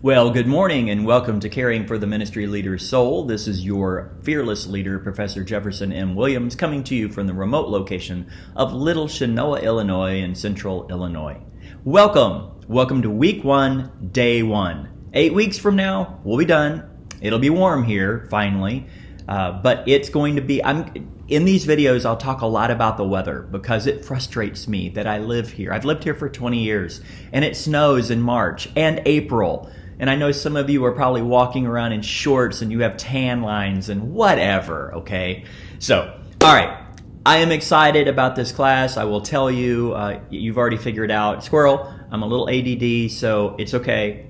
Well, good morning and welcome to Caring for the Ministry Leader's Soul. This is your fearless leader, Professor Jefferson M. Williams, coming to you from the remote location of Little Chenoa, Illinois in central Illinois. Welcome to week 1, day 1. 8 weeks from now, we'll be done. It'll be warm here, finally, but it's going to be, in these videos, I'll talk a lot about the weather because it frustrates me that I live here. I've lived here for 20 years and it snows in March and April. And I know some of you are probably walking around in shorts and you have tan lines and whatever, okay? So, all right, I am excited about this class. I will tell you, you've already figured out, squirrel, I'm a little ADD, so it's okay.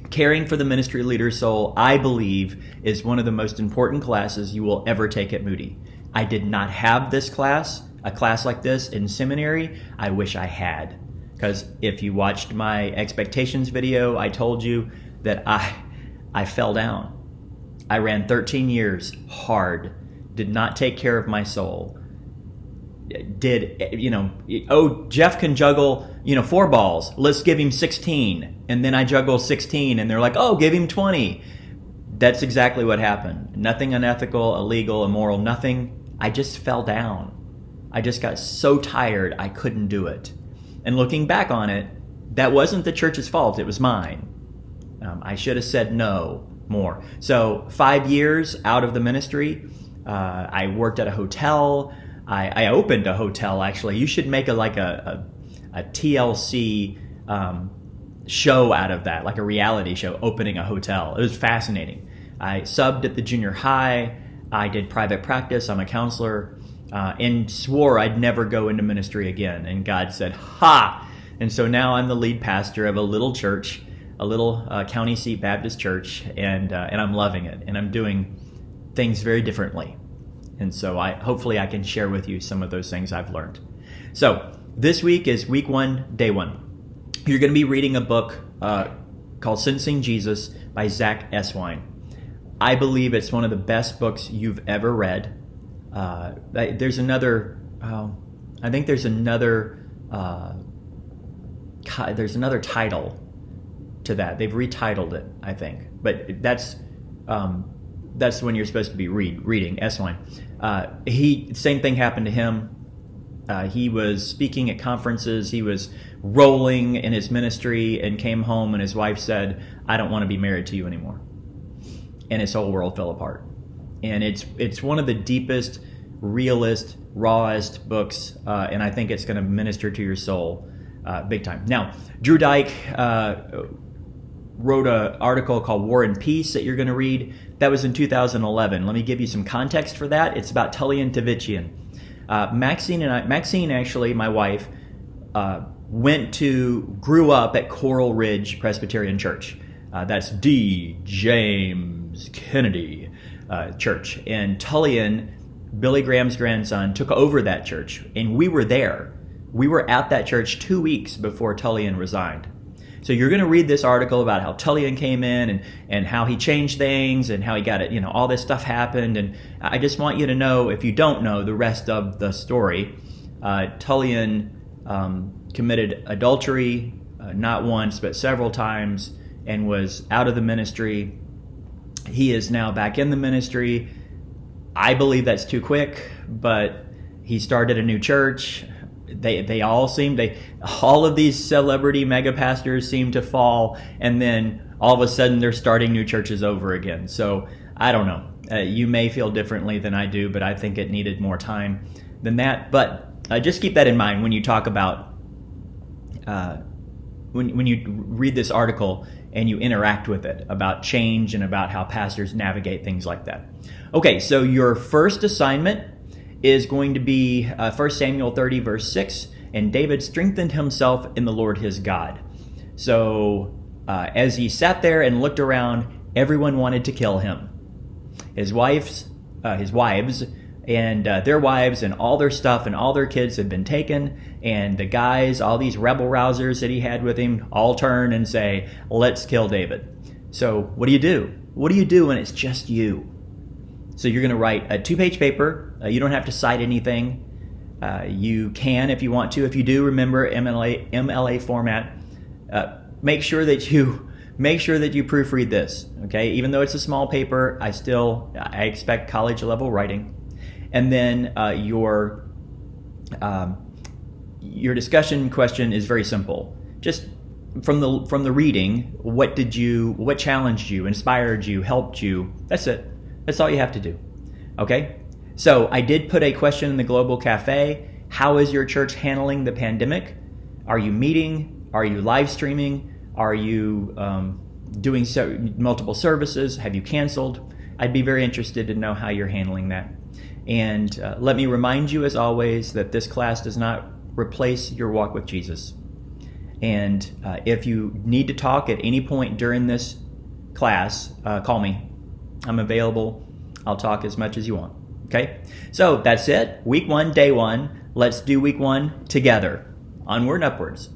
Caring for the Ministry Leader's Soul, I believe, is one of the most important classes you will ever take at Moody. I did not have this class, a class like this in seminary. I wish I had. Because if you watched my expectations video, I told you that I fell down. I ran 13 years hard, did not take care of my soul. Jeff can juggle, 4 balls. Let's give him 16. And then I juggle 16 and they're like, oh, give him 20. That's exactly what happened. Nothing unethical, illegal, immoral, nothing. I just fell down. I just got so tired I couldn't do it. And looking back on it, that wasn't the church's fault, it was mine. I should have said no more. So 5 years out of the ministry, I worked at a hotel. I opened a hotel, actually. You should make a TLC show out of that, like a reality show, opening a hotel. It was fascinating. I subbed at the junior high. I did private practice. I'm a counselor. And swore I'd never go into ministry again. And God said, ha! And so now I'm the lead pastor of a little church, a little county seat Baptist church, and I'm loving it. And I'm doing things very differently. And so hopefully I can share with you some of those things I've learned. So this week is week 1, day 1. You're going to be reading a book called Sensing Jesus by Zach Eswine. I believe it's one of the best books you've ever read. There's another title to that. They've retitled it, I think. But that's when you're supposed to be reading Eswine. Same thing happened to him. He was speaking at conferences. He was rolling in his ministry and came home and his wife said, I don't want to be married to you anymore. And his whole world fell apart. And it's one of the deepest, realest, rawest books, and I think it's going to minister to your soul big time. Now, Drew Dyke wrote an article called War and Peace that you're going to read. That was in 2011. Let me give you some context for that. It's about Tullian Tavichian. Maxine, actually, my wife, grew up at Coral Ridge Presbyterian Church. That's D. James Kennedy Church. And Tullian, Billy Graham's grandson, took over that church. And we were there. We were at that church 2 weeks before Tullian resigned. So you're going to read this article about how Tullian came in and how he changed things and how he got it, all this stuff happened. And I just want you to know, if you don't know the rest of the story, Tullian committed adultery, not once, but several times, and was out of the ministry. He is now back in the ministry. I believe that's too quick, but he started a new church. All of these celebrity mega pastors seem to fall, and then all of a sudden they're starting new churches over again. So I don't know. You may feel differently than I do, but I think it needed more time than that. But just keep that in mind when you talk about when you read this article and you interact with it about change and about how pastors navigate things like that. Okay, so your first assignment is going to be 1 Samuel 30, verse 6, and David strengthened himself in the Lord his God. So as he sat there and looked around, everyone wanted to kill him. His wives, and their wives and all their stuff and all their kids had been taken, and the guys, all these rebel rousers that he had with him, all turn and say, let's kill David. So what do you do? What do you do when it's just you? So you're going to write a 2-page paper. You don't have to cite anything. You can if you want to. If you do, remember MLA format. Make sure that you make sure that you proofread this. Okay, even though it's a small paper, I expect college level writing. And then your discussion question is very simple. Just from the reading, what challenged you, inspired you, helped you? That's it. That's all you have to do. Okay? So I did put a question in the Global Cafe. How is your church handling the pandemic? Are you meeting? Are you live streaming? Are you doing multiple services? Have you canceled? I'd be very interested to know how you're handling that. And let me remind you, as always, that this class does not replace your walk with Jesus. And if you need to talk at any point during this class, call me. I'm available. I'll talk as much as you want. Okay? So that's it. Week 1, day 1. Let's do week 1 together. Onward and upwards.